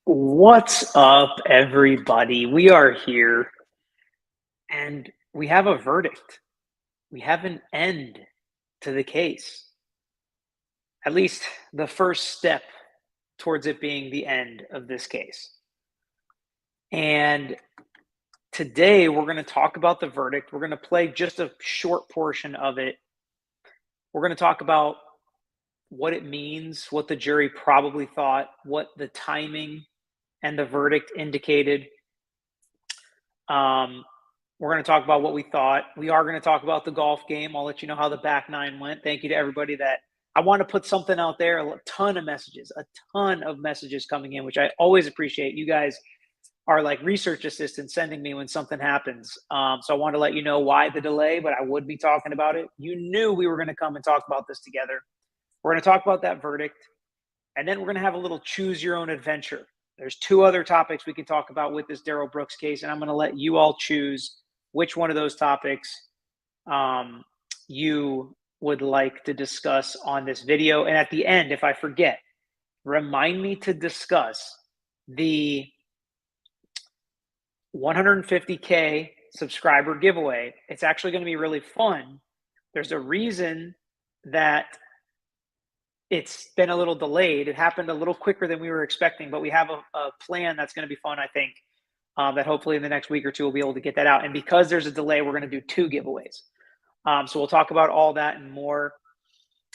What's up, everybody? We are here and we have a verdict. We have an end to the case. At least the first step towards it being the end of this case. And today we're going to talk about the verdict. We're going to play just a short portion of it. We're going to talk about what it means, what the jury probably thought, what the timing and the verdict indicated. We're going to talk about what we thought. We are going to talk about the golf game. I'll let you know how the back nine went. Thank you to everybody that I want to put something out there. A ton of messages coming in, which I always appreciate. You guys are like research assistants sending me when something happens. So I want to let you know why the delay, but I would be talking about it. You knew we were going to come and talk about this together. We're going to talk about that verdict. And then we're going to have a little choose your own adventure. There's two other topics we can talk about with this Darrell Brooks case, and I'm going to let you all choose which one of those topics you would like to discuss on this video. And at the end, if I forget, remind me to discuss the 150K subscriber giveaway. It's actually going to be really fun. There's a reason that it's been a little delayed. It happened a little quicker than we were expecting, but we have a plan that's going to be fun, I think, that hopefully in the next week or two we'll be able to get that out. And because there's a delay, we're going to do two giveaways. So we'll talk about all that and more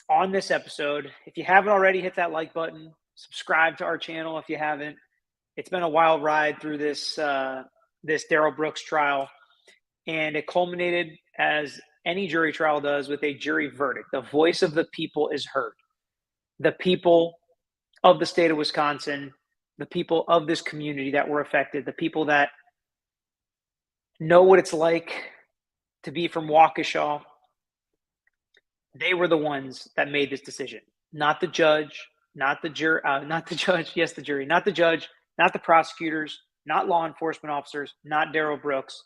on this episode. If you haven't already, hit that like button. Subscribe to our channel if you haven't. It's been a wild ride through this this Darrell Brooks trial, and it culminated, as any jury trial does, with a jury verdict. The voice of the people is heard. The people of the state of Wisconsin, the people of this community that were affected, the people that know what it's like to be from Waukesha, they were the ones that made this decision. Not the judge, not the jury, not the judge, yes, the jury, not the judge, not the prosecutors, not law enforcement officers, not Darrell Brooks,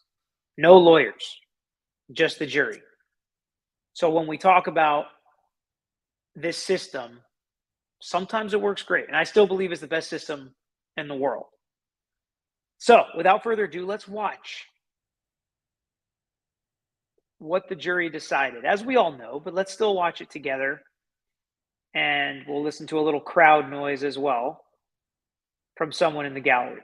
no lawyers, just the jury. So when we talk about this system, sometimes it works great, and I still believe it's the best system in the world. So without further ado, let's watch what the jury decided. As we all know, but let's still watch it together, and we'll listen to a little crowd noise as well from someone in the gallery.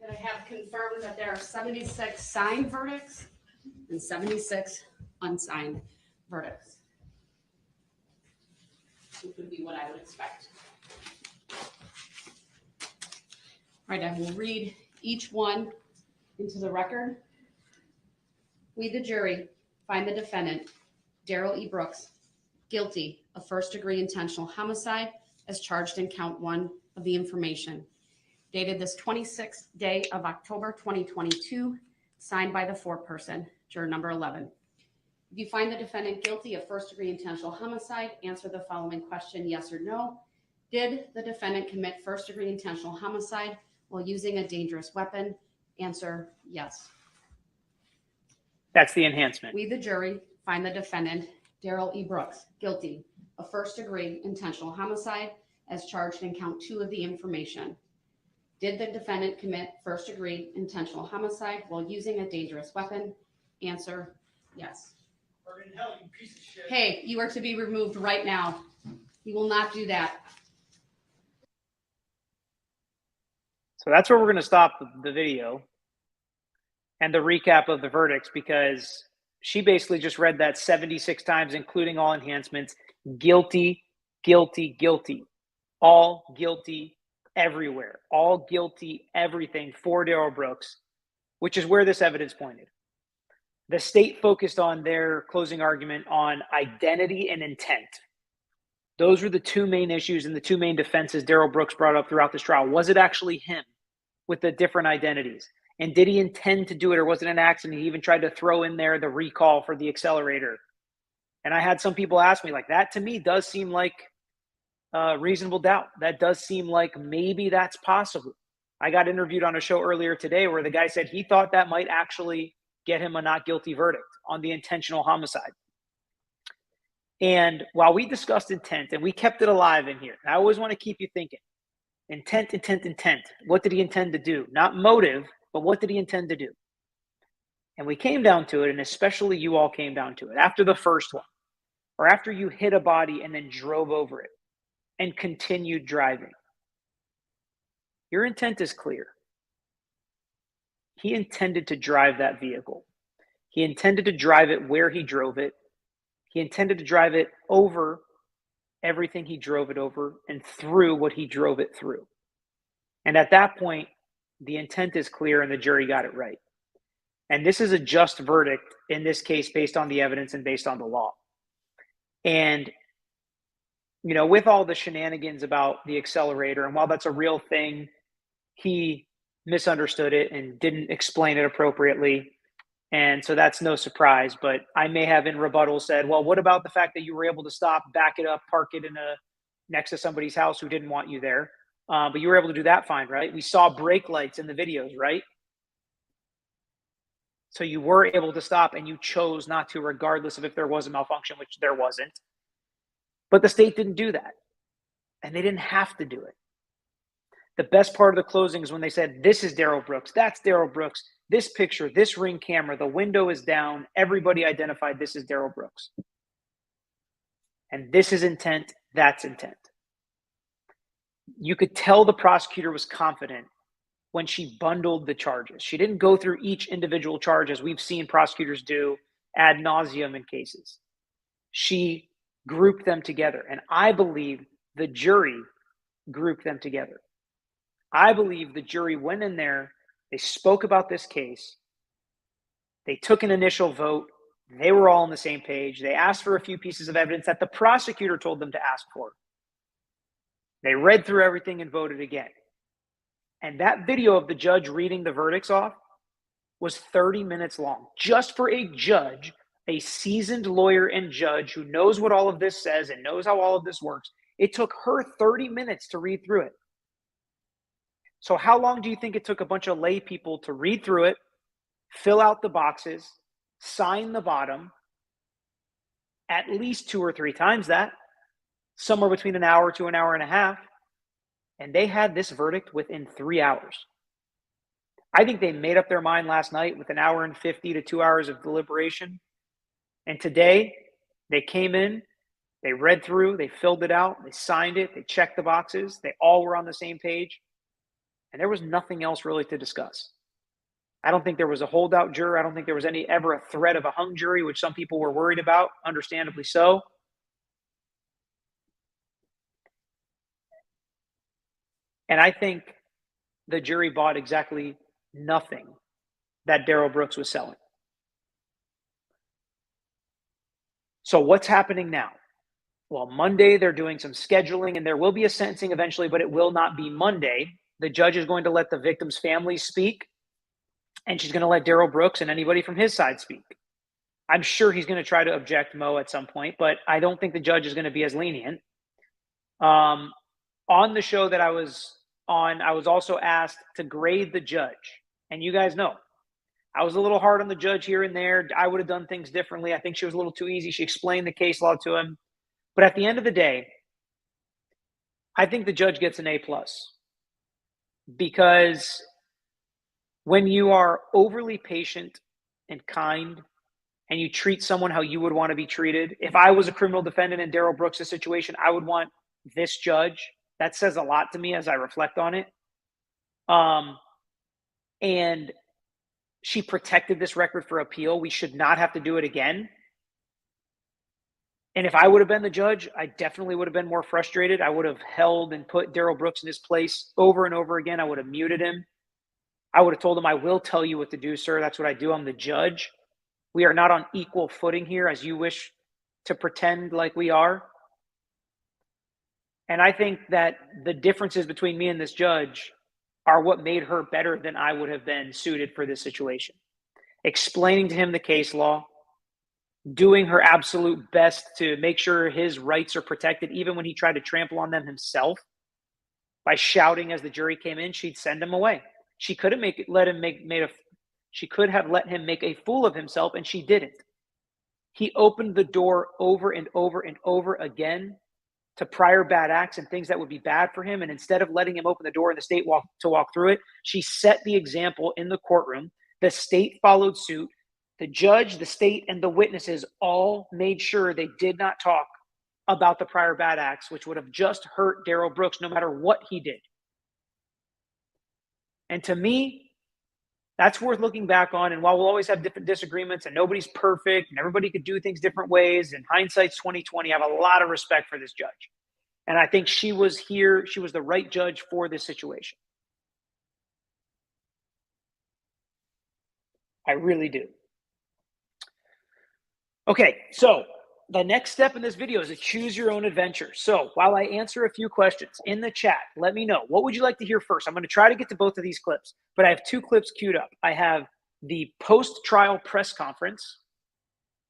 That I have confirmed that there are 76 signed verdicts and 76 unsigned verdicts. Which would be what I would expect. All right, I will read each one into the record. We, the jury, find the defendant, Darrell E. Brooks, guilty of first-degree intentional homicide as charged in count 1 of the information, dated this 26th day of October 2022, signed by the foreperson, juror number 11. If you find the defendant guilty of first-degree intentional homicide, answer the following question, yes or no. Did the defendant commit first-degree intentional homicide while using a dangerous weapon? Answer, yes. That's the enhancement. We, the jury, find the defendant, Darrell E. Brooks, guilty of first-degree intentional homicide as charged in count 2 of the information. Did the defendant commit first-degree intentional homicide while using a dangerous weapon? Answer, yes. Hell, you piece of shit. Hey, you are to be removed right now. You will not do that. So that's where we're going to stop the video and the recap of the verdicts, because she basically just read that 76 times, including all enhancements. Guilty, guilty, guilty. All guilty everywhere. All guilty everything for Darrell Brooks, which is where this evidence pointed. The state focused on their closing argument on identity and intent. Those were the two main issues and the two main defenses Darrell Brooks brought up throughout this trial. Was it actually him with the different identities? And did he intend to do it, or was it an accident? He even tried to throw in there the recall for the accelerator. And I had some people ask me, like, that to me does seem like reasonable doubt. That does seem like maybe that's possible. I got interviewed on a show earlier today where the guy said he thought that might actually get him a not guilty verdict on the intentional homicide. And while we discussed intent, and we kept it alive in here, I always want to keep you thinking. Intent, intent, intent. What did he intend to do? Not motive, but what did he intend to do? And we came down to it, and especially you all came down to it after the first one, or after you hit a body and then drove over it and continued driving. Your intent is clear. He intended to drive that vehicle. He intended to drive it where he drove it. He intended to drive it over everything he drove it over and through what he drove it through. And at that point, the intent is clear and the jury got it right. And this is a just verdict in this case based on the evidence and based on the law. And, you know, with all the shenanigans about the accelerator, and while that's a real thing, he misunderstood it and didn't explain it appropriately. And so that's no surprise. But I may have in rebuttal said, well, what about the fact that you were able to stop, back it up, park it next to somebody's house who didn't want you there? But you were able to do that fine, right? We saw brake lights in the videos, right? So you were able to stop and you chose not to, regardless of if there was a malfunction, which there wasn't. But the state didn't do that. And they didn't have to do it. The best part of the closing is when they said, this is Darrell Brooks, that's Darrell Brooks, this picture, this Ring camera, the window is down, everybody identified this is Darrell Brooks. And this is intent, that's intent. You could tell the prosecutor was confident when she bundled the charges. She didn't go through each individual charge as we've seen prosecutors do ad nauseum in cases. She grouped them together. And I believe the jury grouped them together. I believe the jury went in there, they spoke about this case, they took an initial vote, they were all on the same page, they asked for a few pieces of evidence that the prosecutor told them to ask for. They read through everything and voted again. And that video of the judge reading the verdicts off was 30 minutes long, just for a judge, a seasoned lawyer and judge who knows what all of this says and knows how all of this works. It took her 30 minutes to read through it. So how long do you think it took a bunch of lay people to read through it, fill out the boxes, sign the bottom? At least 2 or 3 times that, somewhere between an hour to an hour and a half. And they had this verdict within 3 hours. I think they made up their mind last night with an hour and 50 to 2 hours of deliberation. And today they came in, they read through, they filled it out, they signed it, they checked the boxes. They all were on the same page. And there was nothing else really to discuss. I don't think there was a holdout juror. I don't think there was ever a threat of a hung jury, which some people were worried about, understandably so. And I think the jury bought exactly nothing that Darrell Brooks was selling. So what's happening now? Well, Monday they're doing some scheduling and there will be a sentencing eventually, but it will not be Monday. The judge is going to let the victim's family speak, and she's going to let Darrell Brooks and anybody from his side speak. I'm sure he's going to try to object Mo at some point, but I don't think the judge is going to be as lenient. On the show that I was on, I was also asked to grade the judge. And you guys know, I was a little hard on the judge here and there. I would have done things differently. I think she was a little too easy. She explained the case law to him. But at the end of the day, I think the judge gets an A+. Because when you are overly patient and kind and you treat someone how you would want to be treated, if I was a criminal defendant in Darrell Brooks' situation, I would want this judge. That says a lot to me as I reflect on it. And she protected this record for appeal. We should not have to do it again. And if I would have been the judge, I definitely would have been more frustrated. I would have held and put Darrell Brooks in his place over and over again. I would have muted him. I would have told him, I will tell you what to do, sir. That's what I do. I'm the judge. We are not on equal footing here as you wish to pretend like we are. And I think that the differences between me and this judge are what made her better than I would have been suited for this situation. Explaining to him the case law, doing her absolute best to make sure his rights are protected, even when he tried to trample on them himself. By shouting as the jury came in, she'd send him away. She could have made She could have let him make a fool of himself, and she didn't. He opened the door over and over and over again to prior bad acts and things that would be bad for him. And instead of letting him open the door and the state walk through it, she set the example in the courtroom. The state followed suit. The judge, the state, and the witnesses all made sure they did not talk about the prior bad acts, which would have just hurt Darrell Brooks no matter what he did. And to me, that's worth looking back on. And while we'll always have different disagreements and nobody's perfect and everybody could do things different ways, and hindsight's 2020, I have a lot of respect for this judge. And I think she was the right judge for this situation. I really do. Okay, so the next step in this video is to choose your own adventure. So while I answer a few questions in the chat, let me know, what would you like to hear first? I'm going to try to get to both of these clips, but I have two clips queued up. I have the post-trial press conference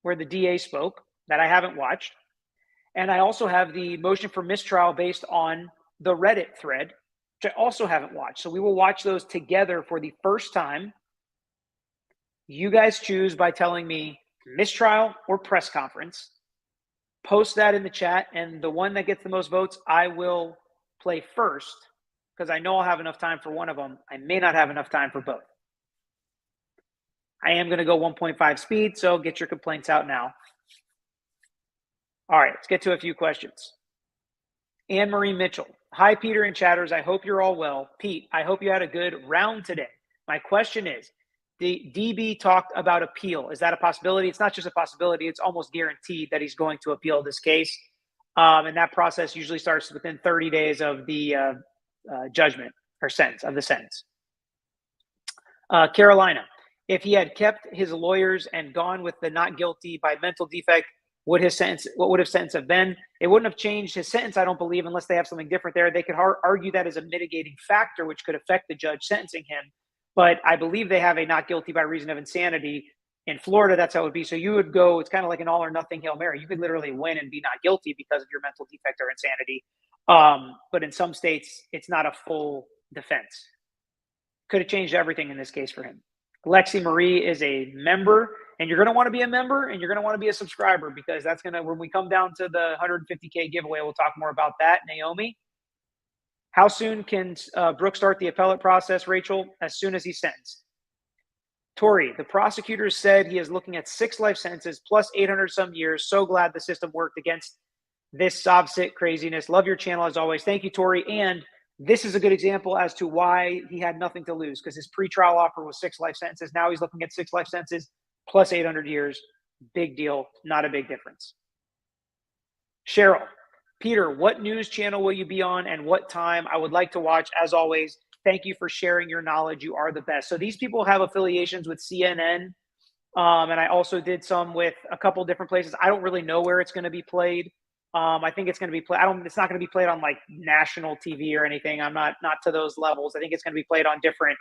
where the DA spoke that I haven't watched. And I also have the motion for mistrial based on the Reddit thread, which I also haven't watched. So we will watch those together for the first time. You guys choose by telling me mistrial or press conference. Post that in the chat, and the one that gets the most votes, I will play first because I know I'll have enough time for one of them. I may not have enough time for both. I am going to go 1.5 speed, so get your complaints out now. All right, let's get to a few questions. Anne-Marie Mitchell. Hi, Peter and chatters. I hope you're all well. Pete, I hope you had a good round today. My question is, the DB talked about appeal. Is that a possibility? It's not just a possibility. It's almost guaranteed that he's going to appeal this case. And that process usually starts within 30 days of the judgment or sentence, of the sentence. Carolina, if he had kept his lawyers and gone with the not guilty by mental defect, what would his sentence have been? It wouldn't have changed his sentence, I don't believe, unless they have something different there. They could argue that as a mitigating factor, which could affect the judge sentencing him. But I believe they have a not guilty by reason of insanity. In Florida, that's how it would be. So you would go, it's kind of like an all or nothing Hail Mary. You could literally win and be not guilty because of your mental defect or insanity. But in some states, it's not a full defense. Could have changed everything in this case for him. Lexi Marie is a member, and you're going to want to be a member and you're going to want to be a subscriber, because that's going to, when we come down to the 150K giveaway, we'll talk more about that. Naomi. How soon can Brooks start the appellate process, Rachel? As soon as he's sentenced. Tori, the prosecutor said he is looking at 6 life sentences plus 800 some years. So glad the system worked against this sob-sit craziness. Love your channel as always. Thank you, Tori. And this is a good example as to why he had nothing to lose, because his pretrial offer was 6 life sentences. Now he's looking at 6 life sentences plus 800 years. Big deal. Not a big difference. Cheryl. Peter, what news channel will you be on and what time? I would like to watch, as always. Thank you for sharing your knowledge. You are the best. So these people have affiliations with CNN, and I also did some with a couple different places. I don't really know where it's going to be played. I think it's going to be played. It's not going to be played on like national TV or anything. I'm not to those levels. I think it's going to be played on different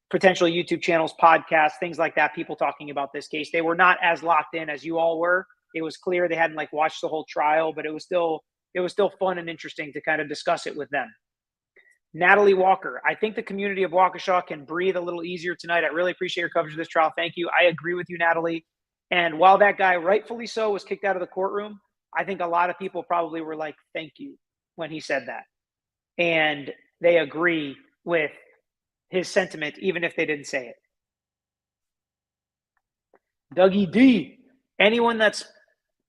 potential YouTube channels, podcasts, things like that. People talking about this case. They were not as locked in as you all were. It was clear they hadn't like watched the whole trial, but it was still fun and interesting to kind of discuss it with them. Natalie Walker, I think the community of Waukesha can breathe a little easier tonight. I really appreciate your coverage of this trial. Thank you. I agree with you, Natalie. And while that guy, rightfully so, was kicked out of the courtroom, I think a lot of people probably were like, thank you, when he said that. And they agree with his sentiment, even if they didn't say it. Dougie D, anyone that's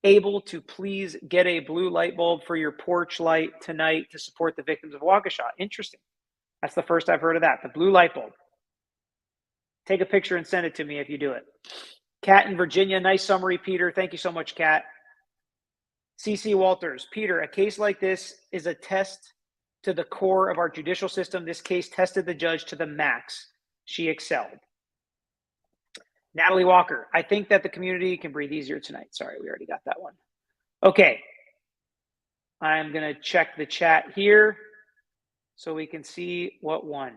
able to please get a blue light bulb for your porch light tonight to support the victims of Waukesha. Interesting. That's the first I've heard of that. The blue light bulb. Take a picture and send it to me if you do it. Kat in Virginia. Nice summary, Peter. Thank you so much, Kat. CC Walters. Peter, a case like this is a test to the core of our judicial system. This case tested the judge to the max. She excelled. Natalie Walker, I think that the community can breathe easier tonight. Sorry, we already got that one. Okay. I'm going to check the chat here so we can see what won.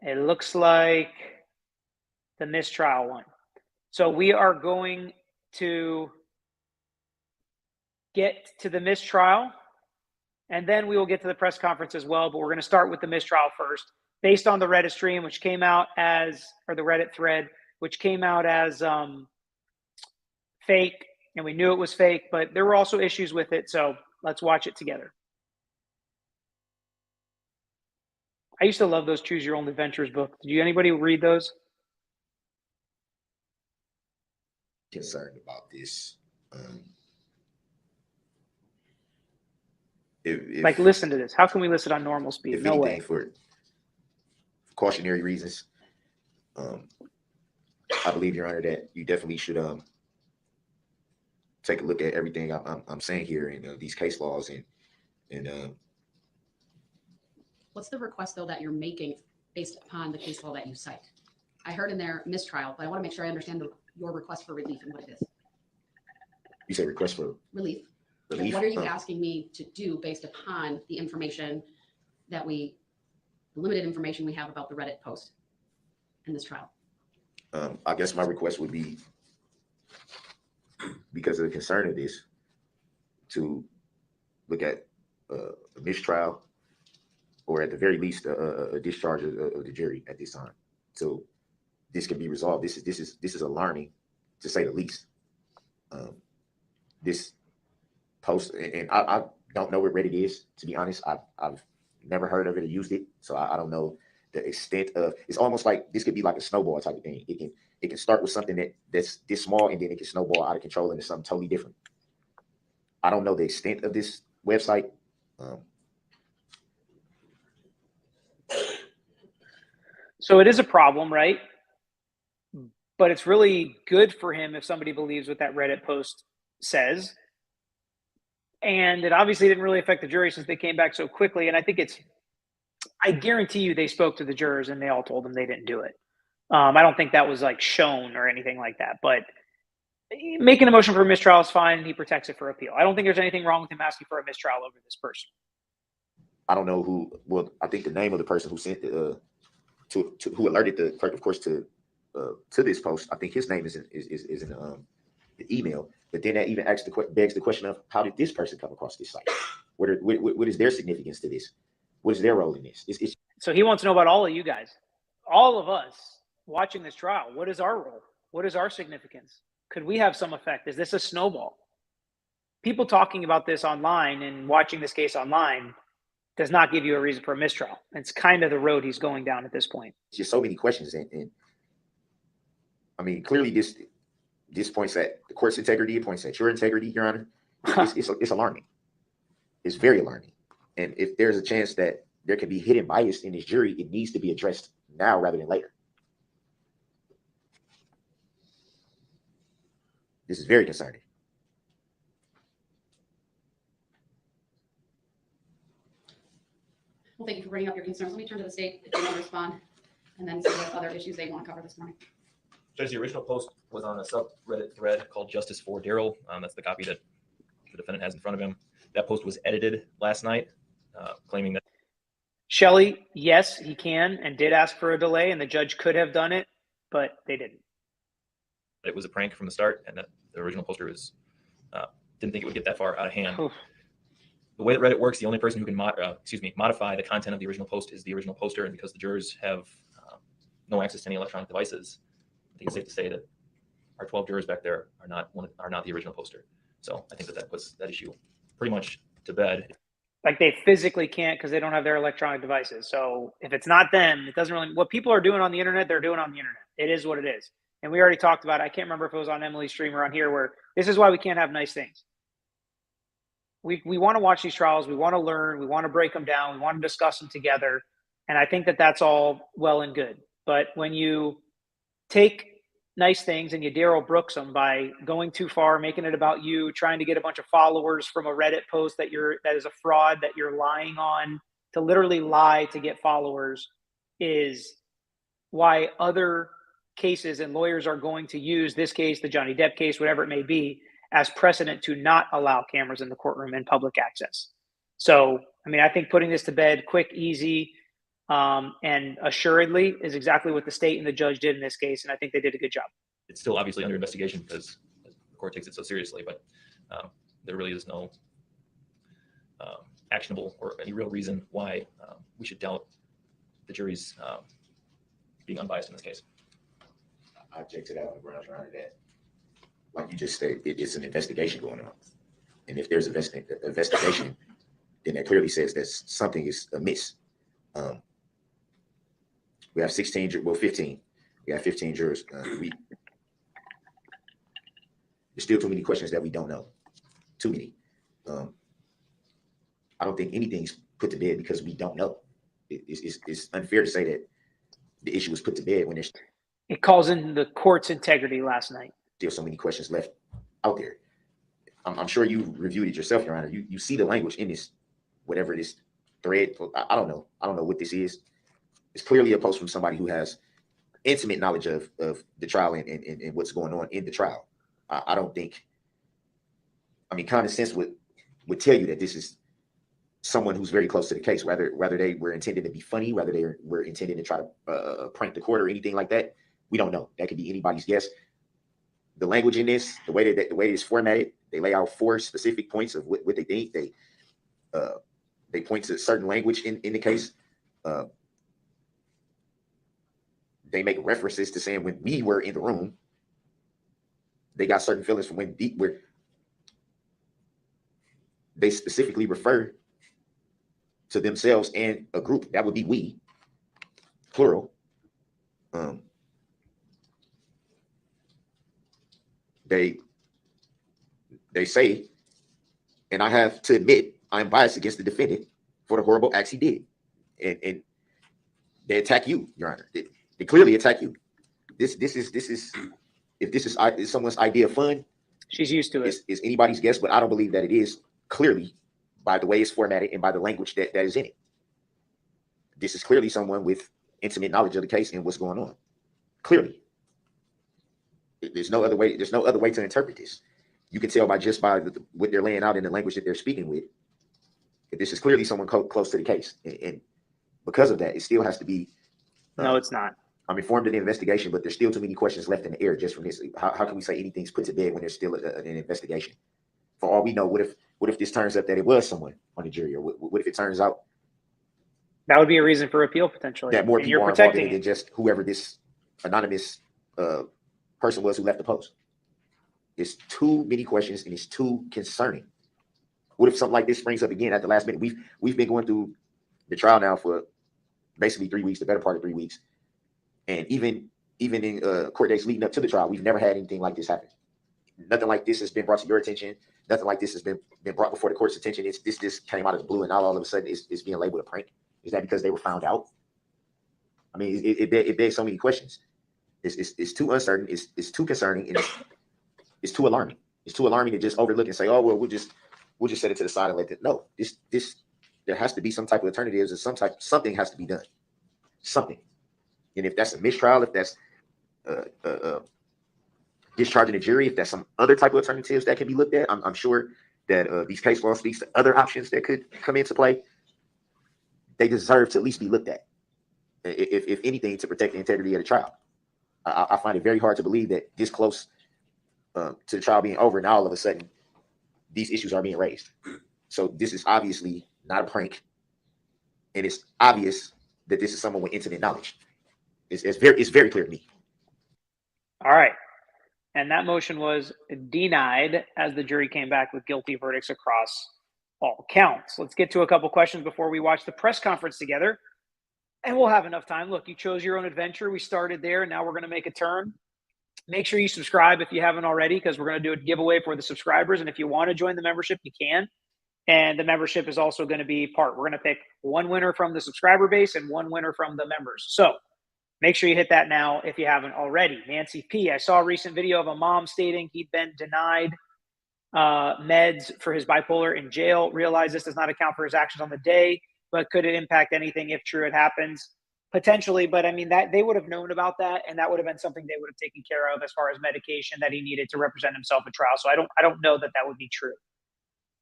It looks like the mistrial one. So we are going to get to the mistrial, and then we will get to the press conference as well, but we're going to start with the mistrial first. based on the Reddit stream, which came out as, or the Reddit thread, which came out as fake, and we knew it was fake, but there were also issues with it. So let's watch it together. I used to love those Choose Your Own Adventures books. Did anybody read those? Concerned about this. If Like, listen to this. How can we listen on normal speed? if No anything, way. for cautionary reasons, I believe, Your Honor, that you definitely should take a look at everything I'm saying here in these case laws and What's the request, though, that you're making based upon the case law that you cite? I heard in there mistrial, but I want to make sure I understand your request for relief and what it is. You say request for Relief. relief. What are you asking me to do based upon the information that the limited information we have about the Reddit post in this trial? I guess my request would be, because of the concern of this, to look at a mistrial, or at the very least a discharge of the jury at this time, so this can be resolved. This is alarming, to say the least. This post, and I don't know what Reddit is, to be honest. I've never heard of it or used it, so I don't know the extent of. It's almost like this could be like a snowball type of thing. It can start with something that's this small, and then it can snowball out of control into something totally different. I don't know the extent of this website. So it is a problem, right? But it's really good for him if somebody believes what that Reddit post says. And it obviously didn't really affect the jury since they came back so quickly. And I think I guarantee you they spoke to the jurors and they all told them they didn't do it. I don't think that was like shown or anything like that. But making a motion for a mistrial is fine. He protects it for appeal. I don't think there's anything wrong with him asking for a mistrial over this person. I don't know who. Well, I think the name of the person who sent who alerted the clerk, of course, to this post. I think his name is in the email. But then that even begs the question of, how did this person come across this site? What is their significance to this? What is their role in this? So he wants to know about all of you guys, all of us watching this trial. What is our role? What is our significance? Could we have some effect? Is this a snowball? People talking about this online and watching this case online does not give you a reason for a mistrial. It's kind of the road he's going down at this point. It's just so many questions. And I mean, clearly this points at the court's integrity. It points at your integrity, Your Honor. It's alarming. It's very alarming. And if there's a chance that there can be hidden bias in this jury, it needs to be addressed now rather than later. This is very concerning. Well, thank you for bringing up your concerns. Let me turn to the state if they want to respond, and then see what other issues they want to cover this morning. Judge, the original post was on a subreddit thread called Justice for Darrell. That's the copy that the defendant has in front of him. That post was edited last night, claiming that Shelley, yes, he can and did ask for a delay, and the judge could have done it, but they didn't. it was a prank from the start, and that the original poster was didn't think it would get that far out of hand. Oof. The way that Reddit works, the only person who can modify the content of the original post is the original poster, and because the jurors have no access to any electronic devices, I think it's safe to say that our 12 jurors back there are not the original poster. So I think that puts that issue pretty much to bed. Like, they physically can't because they don't have their electronic devices. So if it's not them, it doesn't really, what people are doing on the internet, they're doing on the internet. It is what it is. And we already talked about it. I can't remember if it was on Emily's stream or on here, where this is why we can't have nice things. We want to watch these trials. We want to learn. We want to break them down. We want to discuss them together. And I think that that's all well and good. But when you take nice things and you Darrell Brooks them by going too far, making it about you, trying to get a bunch of followers from a Reddit post that is a fraud, that you're lying on, to literally lie to get followers, is why other cases and lawyers are going to use this case, the Johnny Depp case, whatever it may be, as precedent to not allow cameras in the courtroom and public access. So, I mean, I think putting this to bed quick, easy, and assuredly is exactly what the state and the judge did in this case. And I think they did a good job. It's still obviously under investigation because the court takes it so seriously, but there really is no actionable or any real reason why we should doubt the jury's being unbiased in this case. I object to that on the grounds around that. Like you just said, it's an investigation going on. And if there's an investigation, then that clearly says that something is amiss. We have 15. We have 15 jurors. There's still too many questions that we don't know. Too many. I don't think anything's put to bed because we don't know. It's unfair to say that the issue was put to bed when there's It calls in the court's integrity last night. still so many questions left out there. I'm sure you reviewed it yourself, Your Honor. You see the language in this, whatever this thread. I don't know. I don't know what this is. It's clearly a post from somebody who has intimate knowledge of the trial and what's going on in the trial. I don't think. I mean, common sense would tell you that this is someone who's very close to the case. Whether they were intended to be funny, whether they were intended to try to prank the court or anything like that, we don't know. That could be anybody's guess. The language in this, the way it's formatted, they lay out 4 specific points of what they think. They point to certain language in the case. They make references to saying when we were in the room, they got certain feelings from when where they specifically refer to themselves and a group. That would be we, plural. They say, and I have to admit, I'm biased against the defendant for the horrible acts he did. And they attack you, Your Honor. They clearly attack you. This is if this is someone's idea of fun, she's used to it. Is anybody's guess, but I don't believe that it is, clearly by the way it's formatted and by the language that is in it. This is clearly someone with intimate knowledge of the case and what's going on. Clearly. There's no other way to interpret this. You can tell by what they're laying out in the language that they're speaking with. If this is clearly someone close to the case. And because of that, it still has to be. No, it's not. I'm informed of the investigation, but there's still too many questions left in the air just from this. How can we say anything's put to bed when there's still an investigation? For all we know, what if this turns up that it was someone on the jury, or what if it turns out that would be a reason for appeal potentially? that more and people you're are involved in protecting it than just whoever this anonymous person was who left the post. It's too many questions and it's too concerning. What if something like this springs up again at the last minute? We've been going through the trial now for basically 3 weeks, the better part of 3 weeks. And even in court days leading up to the trial, we've never had anything like this happen. Nothing like this has been brought to your attention. Nothing like this has been brought before the court's attention. This just came out of the blue, and now all of a sudden it's being labeled a prank. Is that because they were found out? I mean, it begs so many questions. It's too uncertain. It's too concerning, and it's too alarming. It's too alarming to just overlook and say, oh well, we'll just set it to the side and let it. No, this there has to be some type of alternatives, or something has to be done. Something. And if that's a mistrial, if that's discharging the jury, if that's some other type of alternatives that can be looked at, I'm sure that these case law speaks to other options that could come into play. They deserve to at least be looked at, if anything, to protect the integrity of the trial. I find it very hard to believe that this close to the trial being over, now all of a sudden these issues are being raised. So this is obviously not a prank, and it's obvious that this is someone with intimate knowledge. It's very clear to me. All right. And that motion was denied as the jury came back with guilty verdicts across all counts. Let's get to a couple questions before we watch the press conference together. And we'll have enough time. Look, you chose your own adventure. We started there, and now we're going to make a turn. Make sure you subscribe if you haven't already, because we're going to do a giveaway for the subscribers. And if you want to join the membership, you can. And the membership is also going to be we're going to pick one winner from the subscriber base and one winner from the members. So make sure you hit that now if you haven't already. Nancy P., I saw a recent video of a mom stating he'd been denied meds for his bipolar in jail. Realize this does not account for his actions on the day, but could it impact anything if true it happens? Potentially, but I mean, that they would have known about that, and that would have been something they would have taken care of as far as medication that he needed to represent himself at trial. So I don't know that would be true.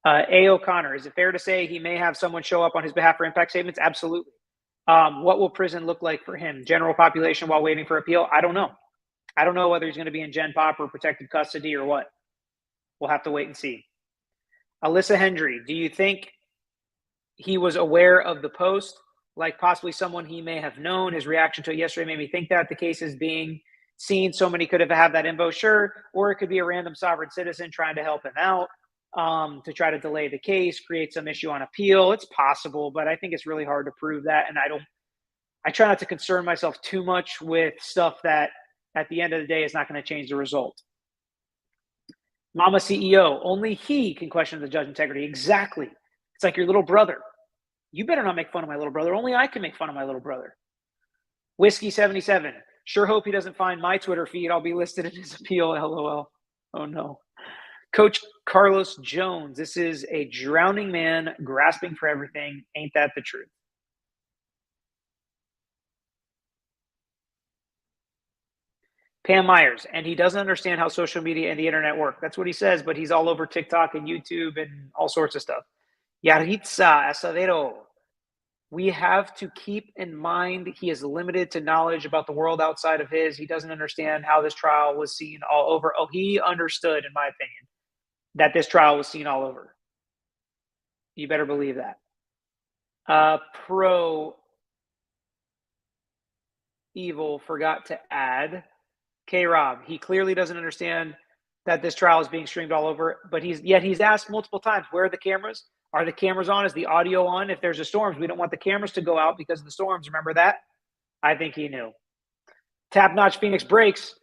A. O'Connor, is it fair to say he may have someone show up on his behalf for impact statements? Absolutely. What will prison look like for him? General population while waiting for appeal? I don't know. I don't know whether he's going to be in Gen Pop or protective custody or what. We'll have to wait and see. Alyssa Hendry, do you think he was aware of the post? like possibly someone he may have known. His reaction to it yesterday made me think that the case is being seen. So many could have that info, sure, or it could be a random sovereign citizen trying to help him out, to try to delay the case, create some issue on appeal. It's possible, but I think it's really hard to prove that. And I try not to concern myself too much with stuff that at the end of the day is not going to change the result. Mama CEO, only he can question the judge integrity. Exactly. It's like your little brother. You better not make fun of my little brother. Only I can make fun of my little brother. Whiskey 77. Sure hope he doesn't find my Twitter feed. I'll be listed in his appeal. LOL. Oh no. Coach Carlos Jones. This is a drowning man grasping for everything. Ain't that the truth? Pam Myers, and he doesn't understand how social media and the internet work. That's what he says, but he's all over TikTok and YouTube and all sorts of stuff. Yaritza Asadero, we have to keep in mind he is limited to knowledge about the world outside of his. He doesn't understand how this trial was seen all over. Oh, he understood, in my opinion, that this trial was seen all over. You better believe that. Pro Evil forgot to add K-Rob, he clearly doesn't understand that this trial is being streamed all over, but he's asked multiple times, where are the cameras? Are the cameras on? Is the audio on? If there's a storm, we don't want the cameras to go out because of the storms. Remember that? I think he knew. Tap notch Phoenix breaks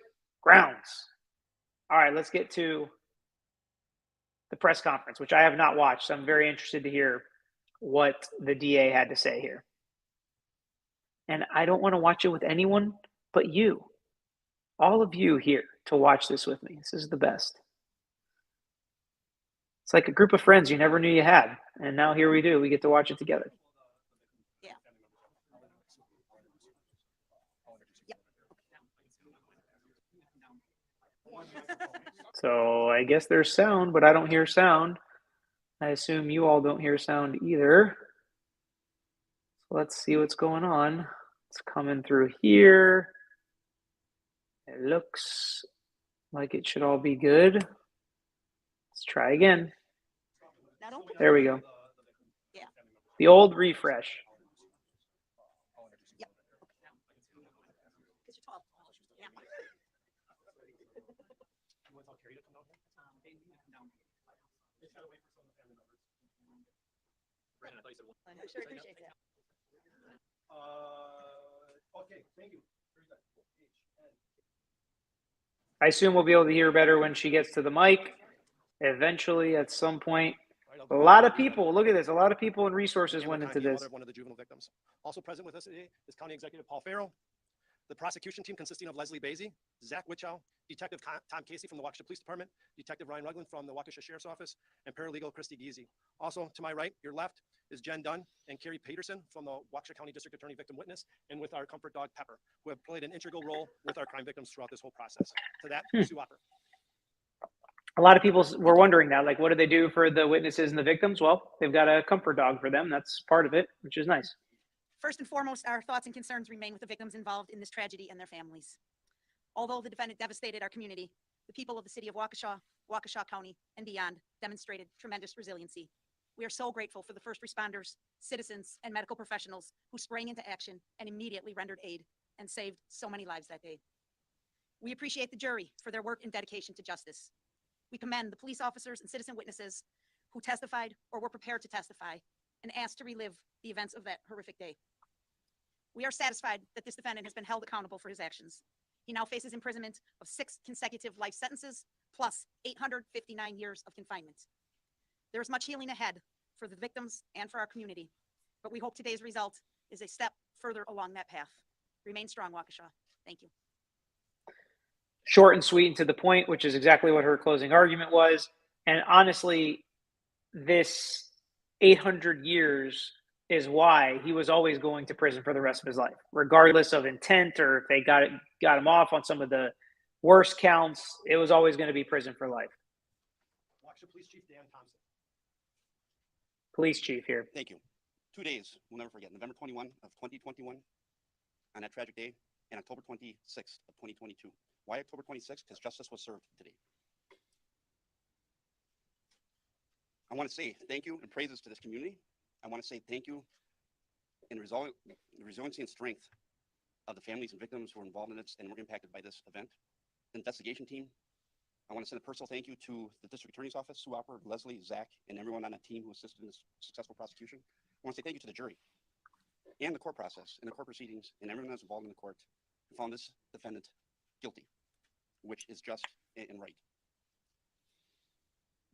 grounds. All right, let's get to the press conference, which I have not watched. So I'm very interested to hear what the DA had to say here. And I don't want to watch it with anyone but you. All of you here to watch this with me. This is the best. It's like a group of friends you never knew you had. And now here we do. We get to watch it together. Yeah. So I guess there's sound, but I don't hear sound. I assume you all don't hear sound either. So let's see what's going on. It's coming through here. It looks like it should all be good. Let's try again. There we go. Yeah. The old refresh. Yep. Because you're tall. Yeah. I sure appreciate that. Okay, thank you. Very good. I assume we'll be able to hear better when she gets to the mic. Eventually, at some point. A lot of people, look at this, a lot of people and resources went into this. One of the juvenile victims. Also present with us today is County Executive Paul Farrell, the prosecution team consisting of Leslie Basie, Zach Witchow, Detective Tom Casey from the Waukesha Police Department, Detective Ryan Rugland from the Waukesha Sheriff's Office, and Paralegal Christy Giese. Also to my right, your left, is Jen Dunn and Carrie Peterson from the Waukesha County District Attorney Victim Witness, and with our comfort dog Pepper, who have played an integral role with our crime victims throughout this whole process. To that, Sue Opper. A lot of people were wondering that, like, what do they do for the witnesses and the victims? Well, they've got a comfort dog for them. That's part of it, which is nice. First and foremost, our thoughts and concerns remain with the victims involved in this tragedy and their families. Although the defendant devastated our community, the people of the city of Waukesha, Waukesha County, and beyond demonstrated tremendous resiliency. We are so grateful for the first responders, citizens, and medical professionals who sprang into action and immediately rendered aid and saved so many lives that day. We appreciate the jury for their work and dedication to justice. We commend the police officers and citizen witnesses who testified or were prepared to testify and asked to relive the events of that horrific day. We are satisfied that this defendant has been held accountable for his actions. He now faces imprisonment of 6 consecutive life sentences plus 859 years of confinement. There is much healing ahead for the victims and for our community, but we hope today's result is a step further along that path. Remain strong, Waukesha. Thank you. Short and sweet and to the point, which is exactly what her closing argument was. And honestly, this 800 years is why he was always going to prison for the rest of his life, regardless of intent or if they got him off on some of the worst counts. It was always going to be prison for life. Waukesha Police Chief Dan Thompson. Police chief here. Thank you. 2 days, we'll never forget. November 21 of 2021, on that tragic day, and October 26th of 2022. Why October 26th? Because justice was served today. I want to say thank you and praises to this community. I want to say thank you and the resiliency and strength of the families and victims who were involved in this and were impacted by this event. The investigation team, I want to send a personal thank you to the District Attorney's Office, Sue Opper, Leslie, Zach, and everyone on that team who assisted in this successful prosecution. I want to say thank you to the jury and the court process and the court proceedings and everyone that's involved in the court who found this defendant guilty, which is just and right.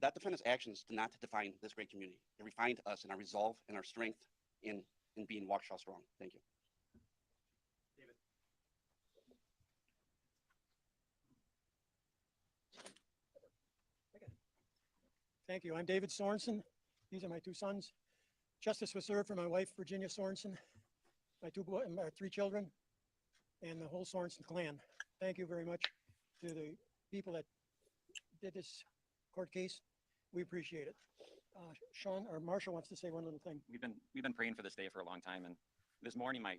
That defendant's actions did not define this great community. It refined us and our resolve and our strength in being Waukesha strong. Thank you. David. Thank you. I'm David Sorensen. These are my two sons. Justice was served for my wife, Virginia Sorensen, my three children, and the whole Sorensen clan. Thank you very much to the people that did this court case. We appreciate it. Sean or Marshall wants to say one little thing. We've been praying for this day for a long time, and this morning my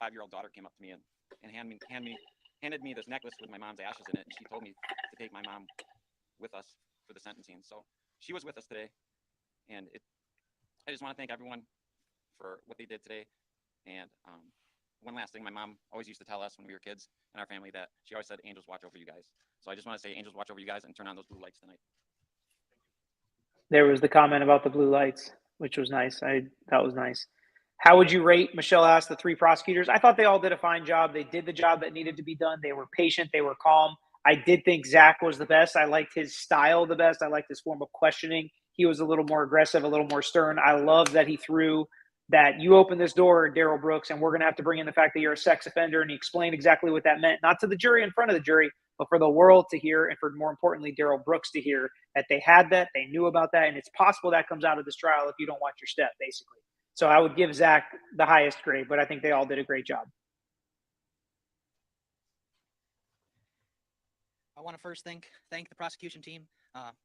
5-year-old daughter came up to me and handed me this necklace with my mom's ashes in it, and she told me to take my mom with us for the sentencing. So she was with us today, and I just want to thank everyone for what they did today. And one last thing, my mom always used to tell us when we were kids in our family that she always said, "Angels watch over you guys." So I just want to say, angels watch over you guys, and turn on those blue lights tonight. There was the comment about the blue lights, which was nice. That was nice. How would you rate, Michelle asked, the three prosecutors? I thought they all did a fine job. They did the job that needed to be done. They were patient. They were calm. I did think Zach was the best. I liked his style the best. I liked his form of questioning. He was a little more aggressive, a little more stern. I love that he threw that you open this door, Darrell Brooks, and we're going to have to bring in the fact that you're a sex offender. And he explained exactly what that meant, not to the jury in front of the jury, but for the world to hear, and for more importantly, Darrell Brooks to hear that they had that, they knew about that, and it's possible that comes out of this trial if you don't watch your step, basically. So I would give Zach the highest grade, but I think they all did a great job. I want to first thank the prosecution team.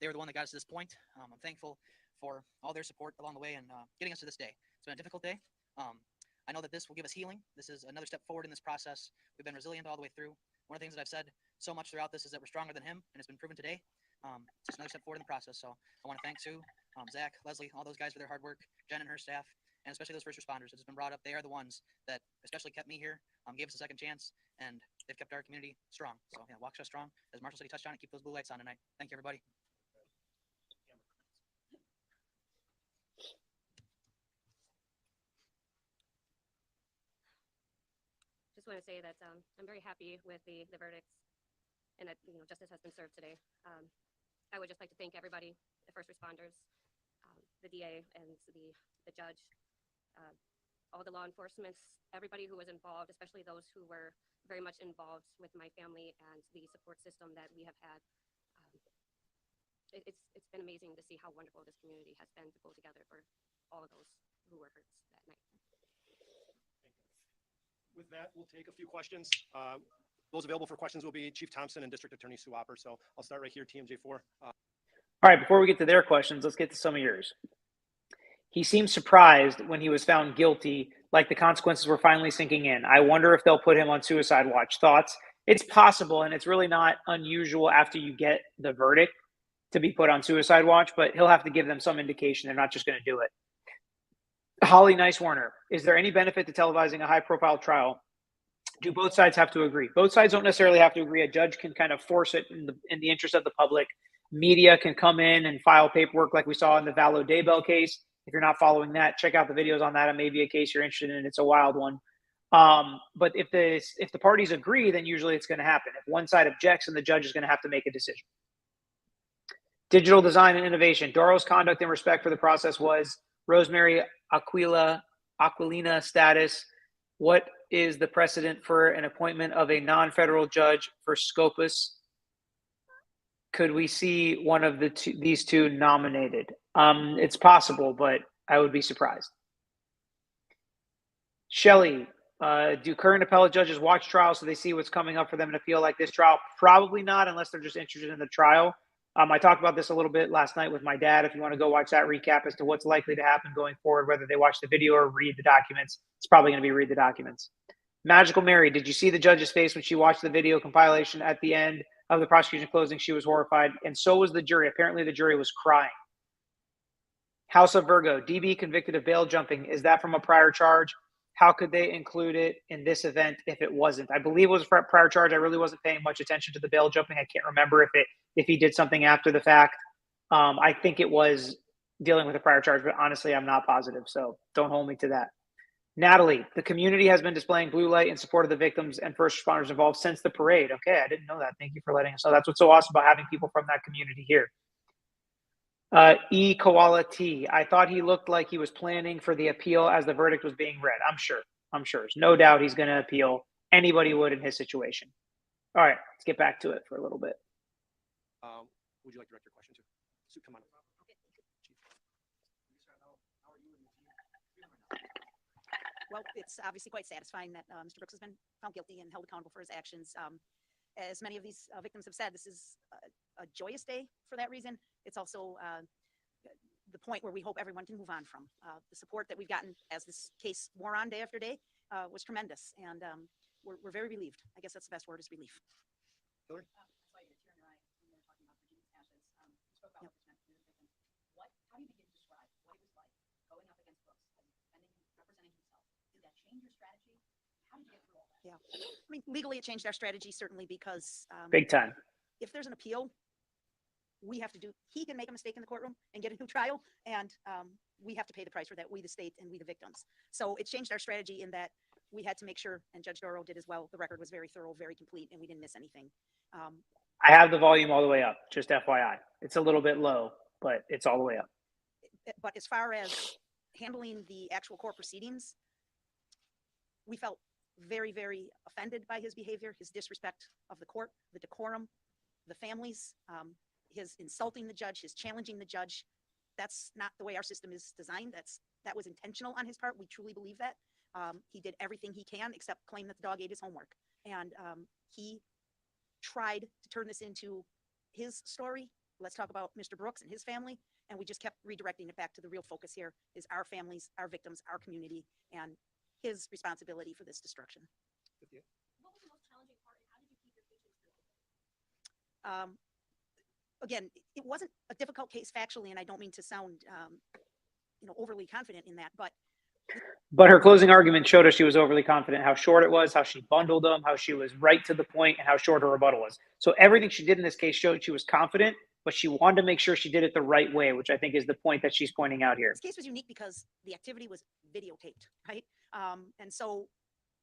They were the one that got us to this point. I'm thankful for all their support along the way and getting us to this day. It's been a difficult day. I know that this will give us healing. This is another step forward in this process. We've been resilient all the way through. One of the things that I've said so much throughout this is that we're stronger than him, and it's been proven today. It's just another step forward in the process. So I want to thank Sue, Zach, Leslie, all those guys for their hard work, Jen and her staff, and especially those first responders. It's been brought up. They are the ones that especially kept me here, gave us a second chance, and they've kept our community strong. So yeah, Waukesha strong. As Marshall said, he touched on it. Keep those blue lights on tonight. Thank you, everybody. Just want to say that I'm very happy with the verdicts, and that justice has been served today. I would just like to thank everybody, the first responders, the DA, and the judge, all the law enforcement, everybody who was involved, especially those who were very much involved with my family and the support system that we have had. It's been amazing to see how wonderful this community has been to pull together for all of those who were hurt that night. With that, we'll take a few questions. Those available for questions will be Chief Thompson and District Attorney Sue Opper. So I'll start right here, TMJ4. All right, before we get to their questions, let's get to some of yours. He seemed surprised when he was found guilty, like the consequences were finally sinking in. I wonder if they'll put him on suicide watch. Thoughts? It's possible, and it's really not unusual after you get the verdict to be put on suicide watch, but he'll have to give them some indication. They're not just going to do it. Holly Nice Warner, is there any benefit to televising a high-profile trial? Do both sides have to agree? Both sides don't necessarily have to agree. A judge can kind of force it in the interest of the public. Media can come in and file paperwork like we saw in the Valo Daybell case. If you're not following that, check out the videos on that. It may be a case you're interested in. It's a wild one. But if the parties agree, then usually it's going to happen. If one side objects, then the judge is going to have to make a decision. Digital design and innovation. Darrell's conduct and respect for the process was Rosemary Aquilina status. What is the precedent for an appointment of a non-federal judge for Scopus? Could we see one of these two nominated? It's possible, but I would be surprised. Shelley, do current appellate judges watch trials so they see what's coming up for them in a field like this trial? Probably not, unless they're just interested in the trial. I talked about this a little bit last night with my dad. If you want to go watch that recap as to what's likely to happen going forward, whether they watch the video or read the documents, it's probably going to be read the documents. Magical Mary, did you see the judge's face when she watched the video compilation at the end of the prosecution closing? She was horrified, and so was the jury. Apparently the jury was crying. House of Virgo, DB convicted of bail jumping. Is that from a prior charge? how could they include it in this event if it wasn't? I believe it was a prior charge. I really wasn't paying much attention to the bail jumping. I can't remember if he did something after the fact. I think it was dealing with a prior charge, but honestly, I'm not positive. So don't hold me to that. Natalie, the community has been displaying blue light in support of the victims and first responders involved since the parade. Okay, I didn't know that. Thank you for letting us know. That's what's so awesome about having people from that community here. Koala T. I thought he looked like he was planning for the appeal as the verdict was being read. I'm sure. There's no doubt he's going to appeal. Anybody would in his situation. All right, let's get back to it for a little bit. Would you like to direct your question to? Sue, come on. Well, it's obviously quite satisfying that Mr. Brooks has been found guilty and held accountable for his actions. As many of these victims have said, this is a joyous day for that reason. It's also the point where we hope everyone can move on from. The support that we've gotten as this case wore on day after day was tremendous, and we're very relieved. I guess that's the best word, is relief. Hillary? How do you begin to describe what it was like going up against Brooks and representing himself? Did that change your strategy? How did you get through all that? Yeah, I mean, legally it changed our strategy, certainly, because Big time. if there's an appeal, he can make a mistake in the courtroom and get a new trial, and we have to pay the price for that, we the state and we the victims. So it changed our strategy in that we had to make sure, and Judge Darrell did as well, the record was very thorough, very complete, and we didn't miss anything. I have the volume all the way up, just FYI. It's a little bit low, but it's all the way up. But as far as handling the actual court proceedings, we felt very, very offended by his behavior, his disrespect of the court, the decorum, the families, his insulting the judge, his challenging the judge. That's not the way our system is designed. That was intentional on his part. We truly believe that. He did everything he can except claim that the dog ate his homework. And he tried to turn this into his story. Let's talk about Mr. Brooks and his family. And we just kept redirecting it back to the real focus here is our families, our victims, our community, and his responsibility for this destruction. What was the most challenging part, and how did you keep your patience through it? Again, it wasn't a difficult case factually, and I don't mean to sound, overly confident in that, But her closing argument showed us she was overly confident, how short it was, how she bundled them, how she was right to the point, and how short her rebuttal was. So everything she did in this case showed she was confident, but she wanted to make sure she did it the right way, which I think is the point that she's pointing out here. This case was unique because the activity was videotaped, right? And so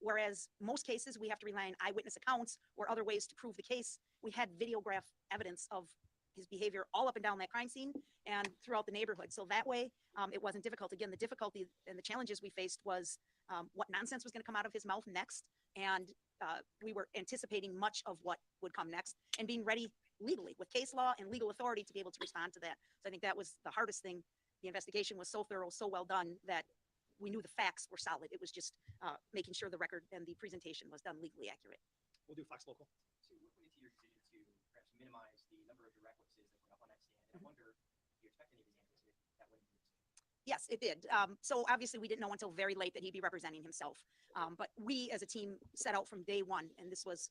whereas most cases we have to rely on eyewitness accounts or other ways to prove the case, we had videograph evidence of his behavior all up and down that crime scene and throughout the neighborhood. So that way it wasn't difficult. Again, the difficulty and the challenges we faced was what nonsense was going to come out of his mouth next. And we were anticipating much of what would come next and being ready legally with case law and legal authority to be able to respond to that. So I think that was the hardest thing. The investigation was so thorough, so well done that we knew the facts were solid. It was just making sure the record and the presentation was done legally accurate. We'll do Fox Local. So what went into your decision to perhaps minimize the number of direct witnesses that were up on that stand? And I wonder, do you expect any of these answers that went into your decision? Yes, it did. So obviously we didn't know until very late that he'd be representing himself. But we as a team set out from day one, and this was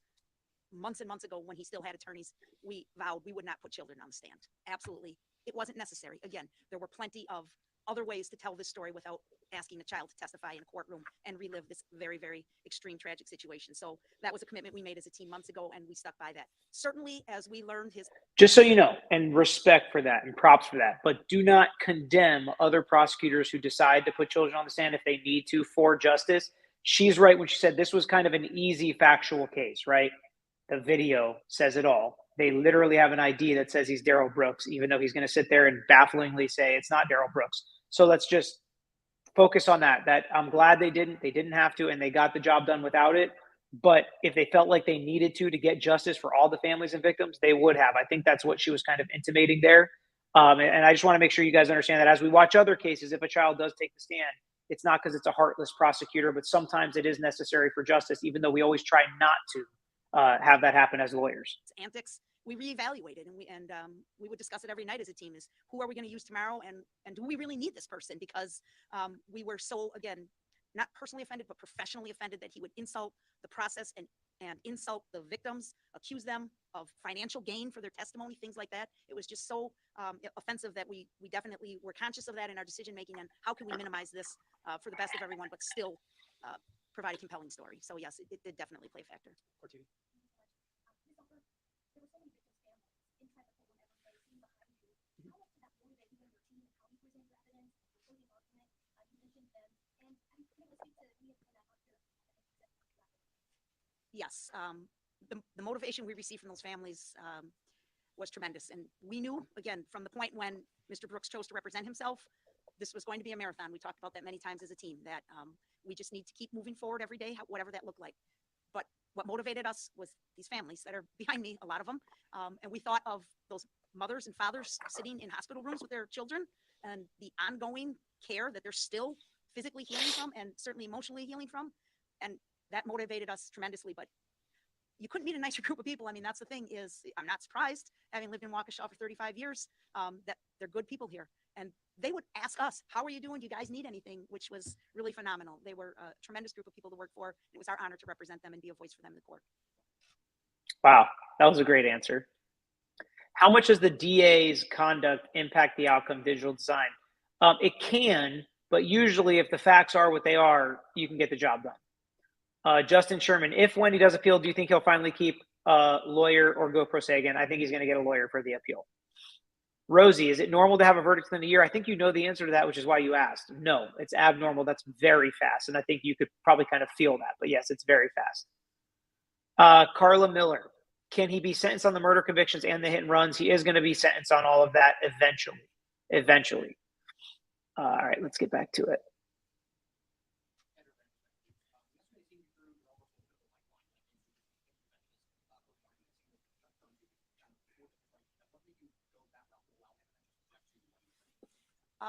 months and months ago when he still had attorneys, we vowed we would not put children on the stand. Absolutely. It wasn't necessary. Again, there were plenty of other ways to tell this story without asking a child to testify in a courtroom and relive this very, very extreme tragic situation. So that was a commitment we made as a team months ago, and we stuck by that. Certainly, as we learned his... Just so you know, and respect for that and props for that, but do not condemn other prosecutors who decide to put children on the stand if they need to for justice. She's right when she said this was kind of an easy factual case, right? The video says it all. They literally have an ID that says he's Darrell Brooks, even though he's going to sit there and bafflingly say it's not Darrell Brooks. So let's just focus on that. That I'm glad they didn't have to, and they got the job done without it. But if they felt like they needed to get justice for all the families and victims, they would have. I think that's what she was kind of intimating there. And I just want to make sure you guys understand that as we watch other cases, if a child does take the stand, it's not because it's a heartless prosecutor, but sometimes it is necessary for justice, even though we always try not to have that happen as lawyers. Antics, we reevaluated, and we would discuss it every night as a team: is who are we going to use tomorrow, and do we really need this person? Because we were so, again, not personally offended, but professionally offended that he would insult the process and insult the victims, accuse them of financial gain for their testimony, things like that. It was just so offensive that we definitely were conscious of that in our decision making, and how can we minimize this for the best of everyone, but still provide a compelling story. So yes, it did definitely play a factor. Yes, the motivation we received from those families was tremendous. And we knew, again, from the point when Mr. Brooks chose to represent himself, this was going to be a marathon. We talked about that many times as a team, that we just need to keep moving forward every day, whatever that looked like. But what motivated us was these families that are behind me, a lot of them. And we thought of those mothers and fathers sitting in hospital rooms with their children and the ongoing care that they're still physically healing from and certainly emotionally healing from. And that motivated us tremendously. But you couldn't meet a nicer group of people. I mean, that's the thing is, I'm not surprised, having lived in Waukesha for 35 years, that they're good people here. And they would ask us, how are you doing? Do you guys need anything? Which was really phenomenal. They were a tremendous group of people to work for. It was our honor to represent them and be a voice for them in the court. Wow, that was a great answer. How much does the DA's conduct impact the outcome of digital design? It can, but usually if the facts are what they are, you can get the job done. Justin Sherman, if Wendy does appeal, do you think he'll finally keep a lawyer or go pro se again? I think he's going to get a lawyer for the appeal. Rosie, is it normal to have a verdict within a year? I think you know the answer to that, which is why you asked. No, it's abnormal. That's very fast. And I think you could probably kind of feel that. But yes, it's very fast. Carla Miller, can he be sentenced on the murder convictions and the hit and runs? He is going to be sentenced on all of that eventually. All right, let's get back to it.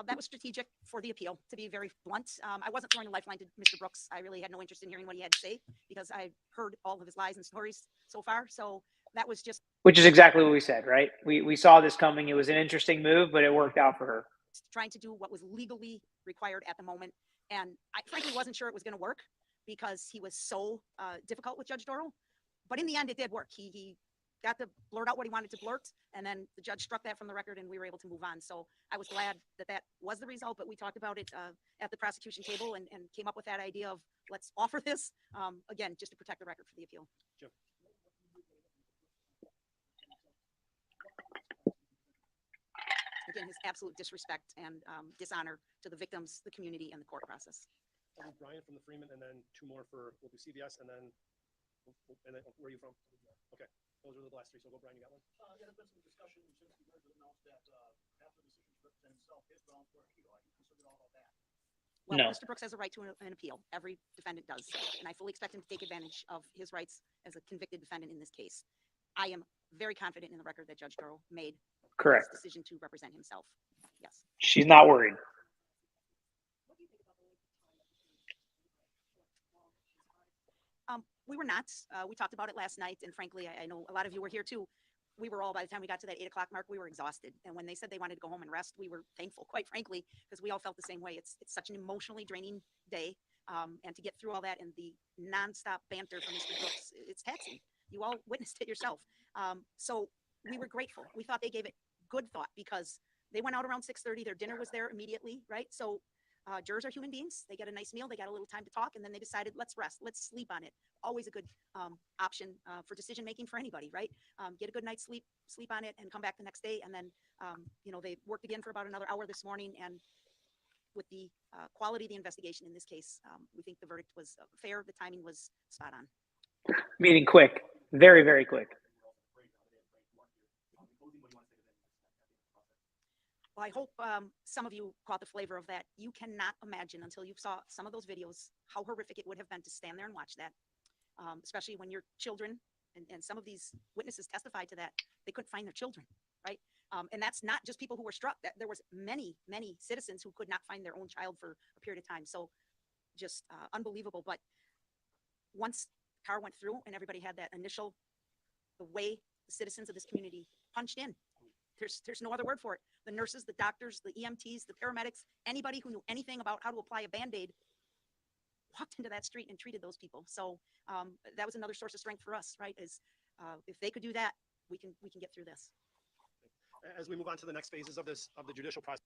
That was strategic for the appeal, to be very blunt. I wasn't throwing a lifeline to Mr. Brooks. I really had no interest in hearing what he had to say because I heard all of his lies and stories so far. So that was just. Which is exactly what we said, right? We saw this coming. It was an interesting move, but it worked out for her. Trying to do what was legally required at the moment. And I frankly wasn't sure it was going to work because he was so difficult with Judge Darrell. But in the end, it did work. He got to blurt out what he wanted to blurt, and then the judge struck that from the record and we were able to move on. So I was glad that that was the result, but we talked about it at the prosecution table and came up with that idea of let's offer this, again, just to protect the record for the appeal. Jim. Again, his absolute disrespect and dishonor to the victims, the community, and the court process. Brian from the Freeman, and then two more for, we'll do CVS, and then where are you from? Okay. Those are the last three. So go, Brian, you got one? There has been some discussion since the judge announced that after the decision to represent himself, his grounds for appeal. Are you concerned at all about that? Well, No. Mr. Brooks has a right to an appeal. Every defendant does. And I fully expect him to take advantage of his rights as a convicted defendant in this case. I am very confident in the record that Judge Darrell made. Correct. His decision to represent himself. Yes. She's not worried. We were not. We talked about it last night, and frankly, I know a lot of you were here too. We were all, by the time we got to that 8 o'clock mark, we were exhausted. And when they said they wanted to go home and rest, we were thankful, quite frankly, because we all felt the same way. It's such an emotionally draining day, and to get through all that and the nonstop banter from Mr. Brooks, it's taxing. You all witnessed it yourself. So we were grateful. We thought they gave it good thought because they went out around 6:30. Their dinner was there immediately, right? So jurors are human beings. They get a nice meal. They got a little time to talk, and then they decided, let's rest. Let's sleep on it. Always a good option for decision making for anybody, right? Get a good night's sleep on it, and come back the next day. And then, they worked again for about another hour this morning. And with the quality of the investigation in this case, we think the verdict was fair. The timing was spot on. Meaning quick, very, very quick. Well, I hope some of you caught the flavor of that. You cannot imagine until you saw some of those videos how horrific it would have been to stand there and watch that, especially when your children, and some of these witnesses testified to that, they couldn't find their children, right? And that's not just people who were struck. There was many, many citizens who could not find their own child for a period of time. So just unbelievable. But once the car went through and everybody had that initial, the way the citizens of this community punched in, there's no other word for it. The nurses, the doctors, the EMTs, the paramedics, anybody who knew anything about how to apply a Band-Aid walked into that street and treated those people. So that was another source of strength for us, right? Is if they could do that, we can get through this. As we move on to the next phases of the judicial process.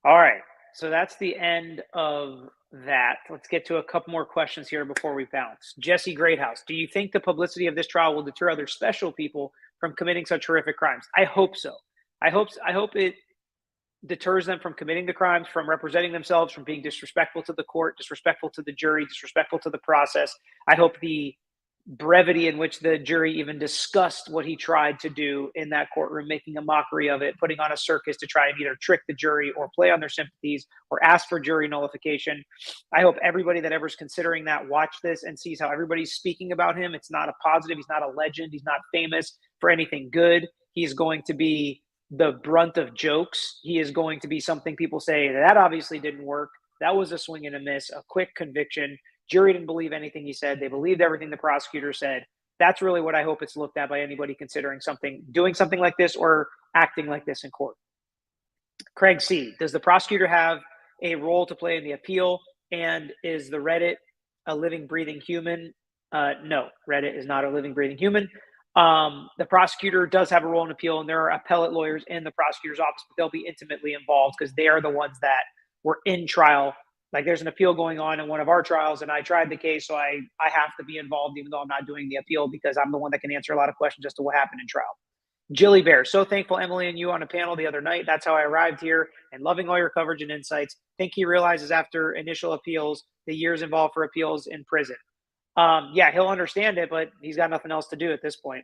All right. So that's the end of that. Let's get to a couple more questions here before we bounce. Jesse Greathouse, do you think the publicity of this trial will deter other special people from committing such horrific crimes? I hope so. I hope it deters them from committing the crimes, from representing themselves, from being disrespectful to the court, disrespectful to the jury, disrespectful to the process. I hope the brevity in which the jury even discussed what he tried to do in that courtroom, making a mockery of it, putting on a circus to try and either trick the jury or play on their sympathies or ask for jury nullification. I hope everybody that ever's considering that watch this and sees how everybody's speaking about him. It's not a positive. He's not a legend. He's not famous for anything good. He's going to be the brunt of jokes. He is going to be something people say, that obviously didn't work. That was a swing and a miss, a quick conviction. Jury didn't believe anything he said. They believed everything the prosecutor said. That's really what I hope it's looked at by anybody considering doing something like this or acting like this in court. Craig C., does the prosecutor have a role to play in the appeal? And is the Reddit a living, breathing human? No, Reddit is not a living, breathing human. The prosecutor does have a role in appeal, and there are appellate lawyers in the prosecutor's office, but they'll be intimately involved because they are the ones that were in trial. Like there's an appeal going on in one of our trials, and I tried the case, so I have to be involved even though I'm not doing the appeal because I'm the one that can answer a lot of questions as to what happened in trial. Jilly Bear, so thankful Emily and you on a panel the other night. That's how I arrived here and loving all your coverage and insights. Think he realizes after initial appeals, the years involved for appeals in prison. Yeah, he'll understand it, but he's got nothing else to do at this point.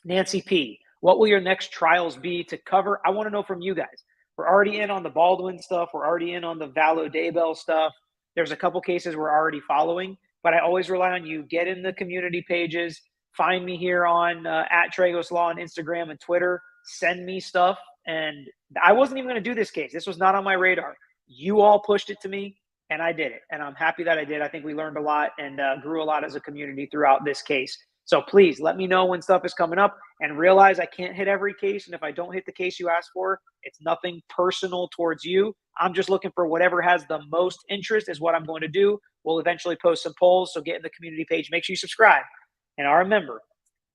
Nancy P., what will your next trials be to cover? I want to know from you guys. We're already in on the Baldwin stuff. We're already in on the Valo Daybell stuff. There's a couple cases we're already following, but I always rely on you. Get in the community pages. Find me here on at Tragos Law on Instagram and Twitter. Send me stuff. And I wasn't even going to do this case. This was not on my radar. You all pushed it to me, and I did it. And I'm happy that I did. I think we learned a lot and grew a lot as a community throughout this case. So please let me know when stuff is coming up and realize I can't hit every case. And if I don't hit the case you asked for, it's nothing personal towards you. I'm just looking for whatever has the most interest is what I'm going to do. We'll eventually post some polls. So get in the community page. Make sure you subscribe and are a member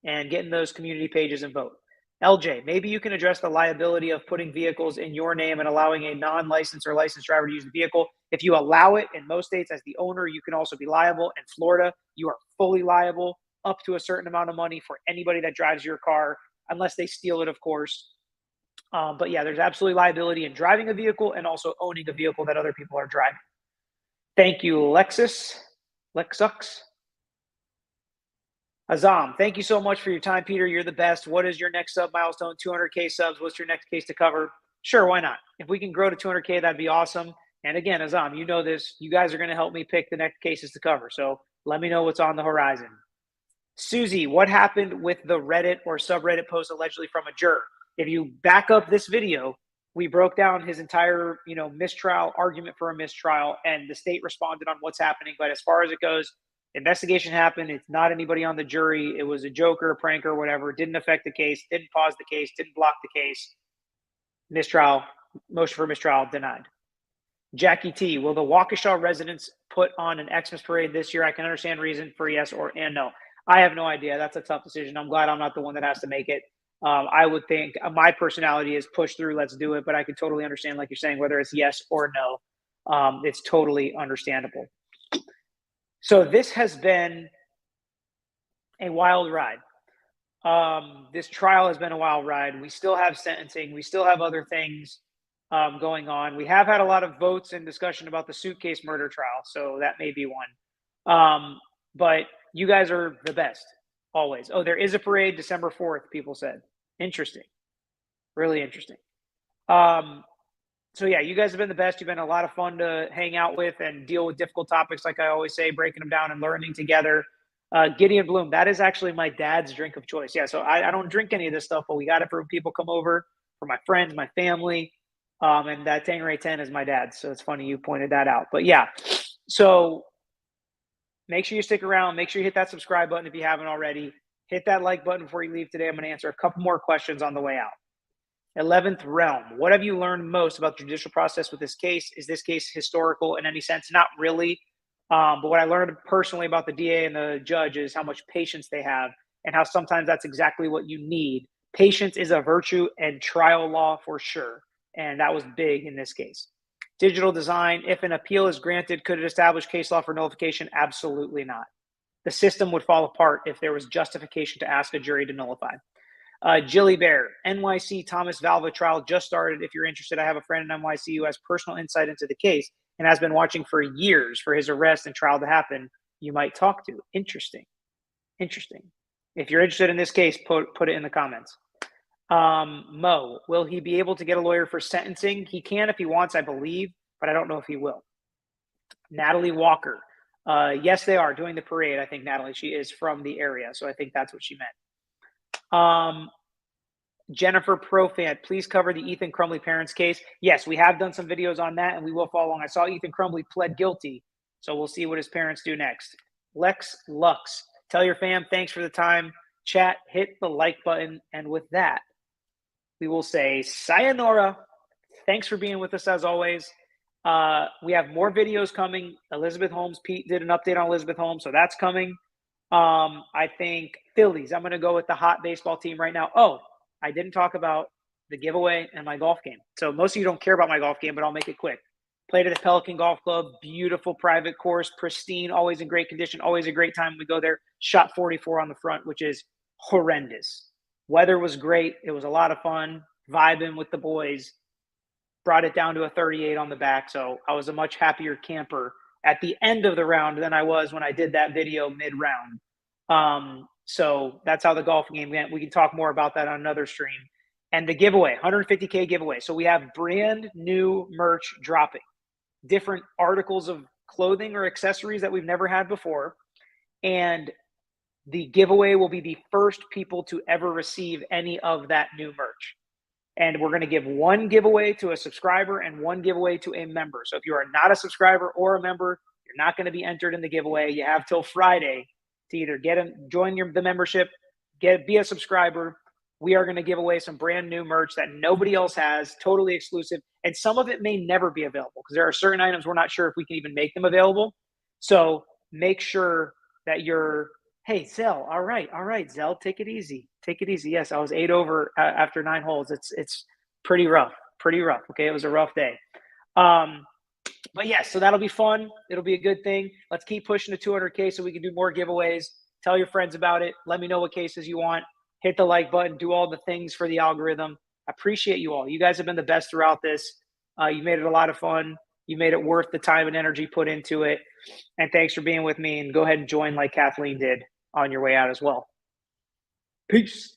and get in those community pages and vote. LJ, maybe you can address the liability of putting vehicles in your name and allowing a non-licensed or licensed driver to use the vehicle. If you allow it in most states as the owner, you can also be liable. In Florida, you are fully liable up to a certain amount of money for anybody that drives your car, unless they steal it, of course. But yeah, there's absolutely liability in driving a vehicle and also owning a vehicle that other people are driving. Thank you, Lexus. Azam, thank you so much for your time, Peter. You're the best. What is your next sub milestone? 200K subs. What's your next case to cover? Sure, why not? If we can grow to 200K, that'd be awesome. And again, Azam, you know this. You guys are going to help me pick the next cases to cover. So let me know what's on the horizon. Susie, what happened with the Reddit or subreddit post allegedly from a juror? If you back up this video, we broke down his entire, mistrial argument for a mistrial, and the state responded on what's happening. But as far as it goes, investigation happened. It's not anybody on the jury. It was a joke or a prank or whatever. Didn't affect the case. Didn't pause the case. Didn't block the case. Mistrial, motion for mistrial denied. Jackie T, will the Waukesha residents put on an Xmas parade this year? I can understand reason for yes and no. I have no idea. That's a tough decision. I'm glad I'm not the one that has to make it. I would think my personality is push through, let's do it. But I can totally understand, like you're saying, whether it's yes or no. It's totally understandable. So this has been a wild ride. This trial has been a wild ride. We still have sentencing. We still have other things going on. We have had a lot of votes and discussion about the suitcase murder trial. So that may be one. But you guys are the best, always. Oh, there is a parade December 4th, people said. Interesting. Really interesting. So, yeah, you guys have been the best. You've been a lot of fun to hang out with and deal with difficult topics, like I always say, breaking them down and learning together. Gideon Bloom, that is actually my dad's drink of choice. Yeah, so I don't drink any of this stuff, but we got it for when people come over, for my friends, my family. And that Tanqueray 10 is my dad's. So it's funny you pointed that out. But, yeah, so make sure you stick around. Make sure you hit that subscribe button if you haven't already. Hit that like button before you leave today. I'm going to answer a couple more questions on the way out. 11th Realm. What have you learned most about the judicial process with this case? Is this case historical in any sense? Not really. But what I learned personally about the DA and the judge is how much patience they have and how sometimes that's exactly what you need. Patience is a virtue and trial law for sure. And that was big in this case. Digital design, if an appeal is granted, could it establish case law for nullification? Absolutely not. The system would fall apart if there was justification to ask a jury to nullify. Jilly Bear, NYC Thomas Valva trial just started. If you're interested, I have a friend in NYC who has personal insight into the case and has been watching for years for his arrest and trial to happen. You might talk to. Interesting. If you're interested in this case, put it in the comments. Mo, will he be able to get a lawyer for sentencing? He can if he wants, I believe, but I don't know if he will. Natalie Walker. Yes, they are doing the parade. I think, Natalie, she is from the area, so I think that's what she meant. Jennifer Profant, please cover the Ethan Crumley parents case. Yes, we have done some videos on that, and we will follow along. I saw Ethan Crumley pled guilty, so we'll see what his parents do next. Lex Lux, tell your fam, thanks for the time. Chat, hit the like button, and with that, we will say sayonara. Thanks for being with us as always. We have more videos coming. Elizabeth Holmes, Pete did an update on Elizabeth Holmes, so that's coming. I think Phillies. I'm going to go with the hot baseball team right now. Oh, I didn't talk about the giveaway and my golf game. So most of you don't care about my golf game, but I'll make it quick. Played at the Pelican Golf Club, beautiful private course, pristine, always in great condition, always a great time. We go there, shot 44 on the front, which is horrendous. Weather was great. It was a lot of fun, vibing with the boys. Brought it down to a 38 on the back. So I was a much happier camper at the end of the round than I was when I did that video mid-round. So that's how the golf game went. We can talk more about that on another stream. And the giveaway, 150K giveaway. So we have brand new merch dropping, different articles of clothing or accessories that we've never had before. And the giveaway will be the first people to ever receive any of that new merch. And we're going to give one giveaway to a subscriber and one giveaway to a member. So if you are not a subscriber or a member, you're not going to be entered in the giveaway. You have till Friday to either join the membership, be a subscriber. We are going to give away some brand new merch that nobody else has, totally exclusive. And some of it may never be available because there are certain items we're not sure if we can even make them available. So make sure that you're, hey, Zell, all right, Zell, take it easy. Yes, I was 8 over after 9 holes. It's pretty rough. Okay, it was a rough day. But yes, so that'll be fun. It'll be a good thing. Let's keep pushing to 200K so we can do more giveaways. Tell your friends about it. Let me know what cases you want. Hit the like button. Do all the things for the algorithm. I appreciate you all. You guys have been the best throughout this. You made it a lot of fun. You made it worth the time and energy put into it. And thanks for being with me. And go ahead and join like Kathleen did on your way out as well. Peace.